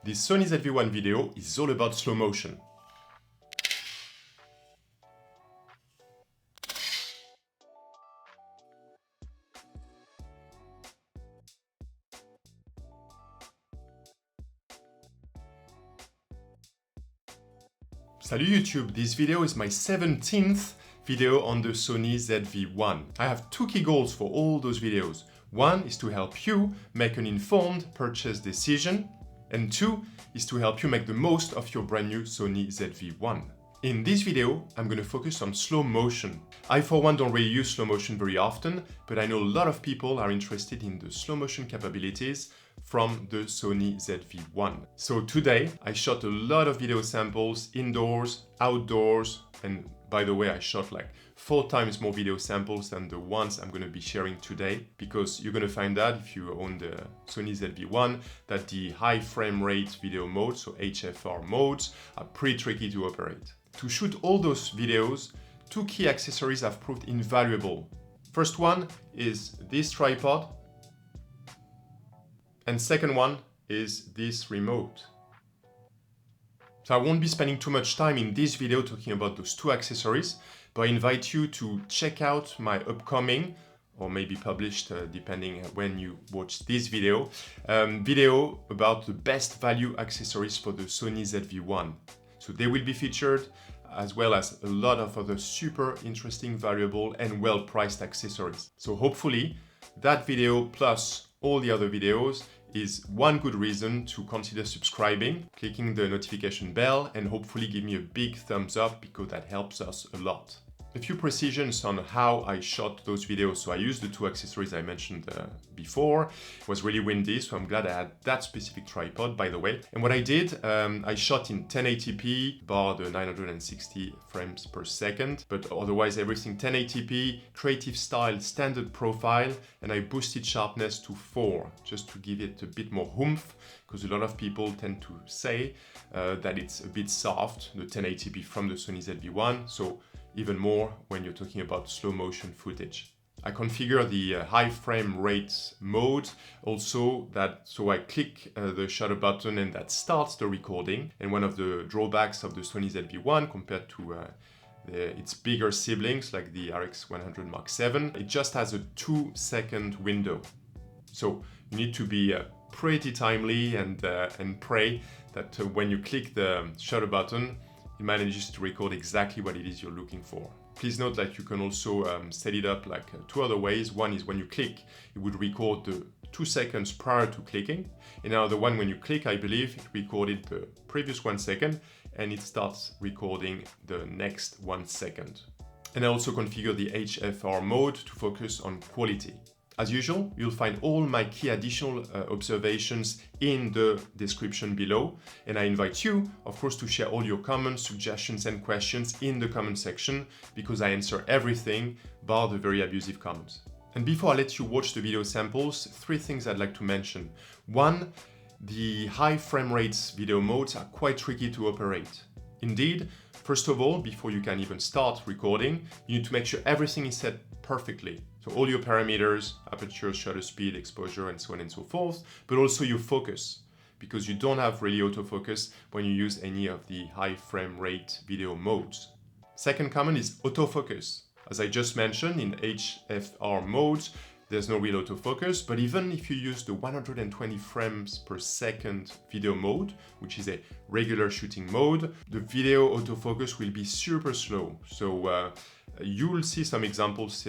This Sony ZV-1 video is all about slow motion. Salut YouTube, this video is my 17th video on the Sony ZV-1. I have two key goals for all those videos. One is to help you make an informed purchase decision, and two is to help you make the most of your brand new Sony ZV-1. In this video, I'm going to focus on slow motion. I for one don't really use slow motion very often, but I know a lot of people are interested in the slow motion capabilities from the Sony ZV-1. So today I shot a lot of video samples indoors, outdoors, and by the way, I shot like 4 times more video samples than the ones I'm going to be sharing today, because you're going to find out if you own the Sony ZV-1 that the high frame rate video modes, so HFR modes, are pretty tricky to operate. To shoot all those videos, two key accessories have proved invaluable. First one is this tripod, and second one is this remote. So I won't be spending too much time in this video talking about those two accessories, but I invite you to check out my upcoming, or maybe published depending when you watch this video, video about the best value accessories for the Sony ZV-1. So they will be featured, as well as a lot of other super interesting, valuable and well-priced accessories. So hopefully that video plus all the other videos is one good reason to consider subscribing, clicking the notification bell, and hopefully give me a big thumbs up, because that helps us a lot. A few precisions on how I shot those videos. So I used the two accessories I mentioned before. It was really windy, so I'm glad I had that specific tripod, by the way. And what I did, I shot in 1080p, bar the 960 frames per second, but otherwise everything 1080p, creative style, standard profile, and I boosted sharpness to 4, just to give it a bit more oomph, because a lot of people tend to say that it's a bit soft, the 1080p from the Sony ZV-1, so even more when you're talking about slow motion footage. I configure the high frame rate mode also, so I click the shutter button and that starts the recording. And one of the drawbacks of the Sony ZV-1 compared to its bigger siblings like the RX100 Mark VII, it just has a 2-second window. So you need to be pretty timely and pray that when you click the shutter button, it manages to record exactly what it is you're looking for. Please note that you can also set it up like two other ways. One is when you click, it would record the 2 seconds prior to clicking. And now the one when you click, I believe it recorded the previous 1 second, and it starts recording the next 1 second. And I also configure the HFR mode to focus on quality. As usual, you'll find all my key additional observations in the description below. And I invite you, of course, to share all your comments, suggestions, and questions in the comment section, because I answer everything, bar the very abusive comments. And before I let you watch the video samples, 3 things I'd like to mention. One, the high frame rates video modes are quite tricky to operate. Indeed, first of all, before you can even start recording, you need to make sure everything is set perfectly. So all your parameters, aperture, shutter speed, exposure, and so on and so forth, but also your focus, because you don't have really autofocus when you use any of the high frame rate video modes. Second comment is autofocus. As I just mentioned, in HFR modes, there's no real autofocus, but even if you use the 120 frames per second video mode, which is a regular shooting mode, the video autofocus will be super slow. So you will see some examples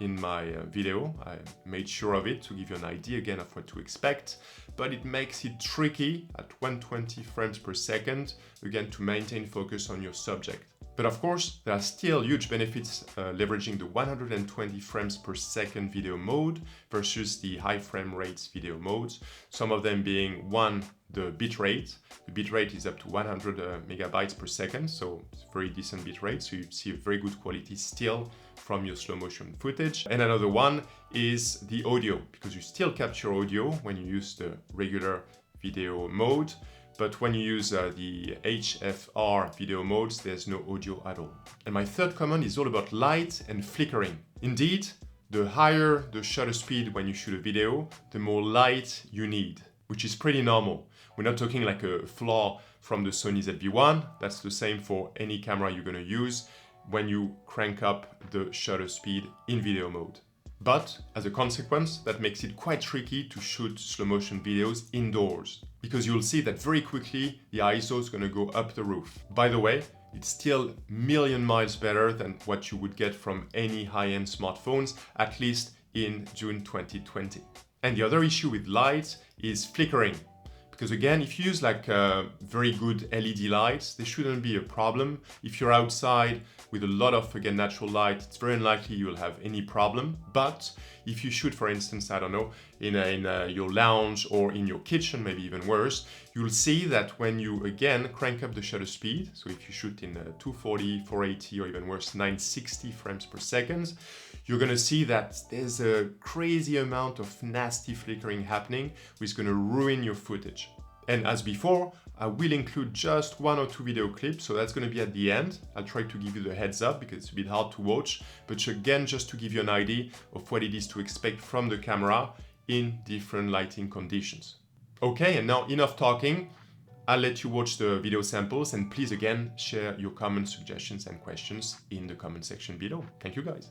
in my video. I made sure of it to give you an idea again of what to expect, but it makes it tricky at 120 frames per second, again, to maintain focus on your subject. But of course, there are still huge benefits leveraging the 120 frames per second video mode versus the high frame rates video modes. Some of them being, one, the bitrate. The bitrate is up to 100 megabytes per second, so it's a very decent bitrate, so you see a very good quality still from your slow motion footage. And another one is the audio, because you still capture audio when you use the regular video mode, but when you use the HFR video modes, there's no audio at all. And my third comment is all about light and flickering. Indeed, the higher the shutter speed when you shoot a video, the more light you need, which is pretty normal. We're not talking like a flaw from the Sony ZV-1. That's the same for any camera you're going to use when you crank up the shutter speed in video mode. But as a consequence, that makes it quite tricky to shoot slow motion videos indoors, because you'll see that very quickly the ISO is going to go up the roof. By the way, it's still million miles better than what you would get from any high-end smartphones, at least in June 2020. And the other issue with lights is flickering. Because again, if you use like very good LED lights, there shouldn't be a problem. If you're outside with a lot of, again, natural light, it's very unlikely you'll have any problem. But if you shoot, for instance, I don't know, in your lounge or in your kitchen, maybe even worse, you'll see that when you, again, crank up the shutter speed, so if you shoot in 240, 480, or even worse, 960 frames per second, you're going to see that there's a crazy amount of nasty flickering happening, which is going to ruin your footage. And as before, I will include just 1 or 2 video clips, so that's going to be at the end. I'll try to give you the heads up because it's a bit hard to watch, but again, just to give you an idea of what it is to expect from the camera in different lighting conditions. Okay, and now enough talking. I'll let you watch the video samples, and please again, share your comments, suggestions, and questions in the comment section below. Thank you guys.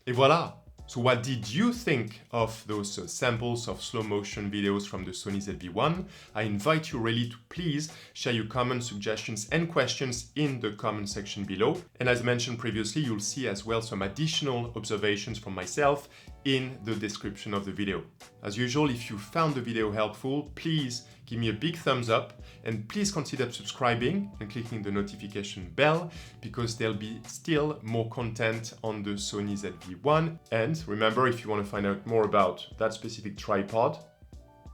Et voilà! So what did you think of those samples of slow motion videos from the Sony ZV-1? I invite you really to please share your comments, suggestions and questions in the comment section below. And as mentioned previously, you'll see as well some additional observations from myself in the description of the video. As usual, if you found the video helpful, please give me a big thumbs up and please consider subscribing and clicking the notification bell because there'll be still more content on the Sony ZV-1. And remember, if you want to find out more about that specific tripod,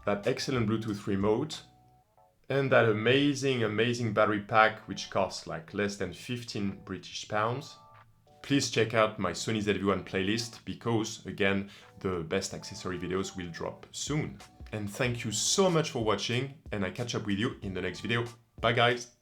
that excellent Bluetooth remote, and that amazing battery pack which costs like less than 15 British pounds, please check out my Sony ZV-1 playlist because, again, the best accessory videos will drop soon. And thank you so much for watching, and I catch up with you in the next video. Bye guys!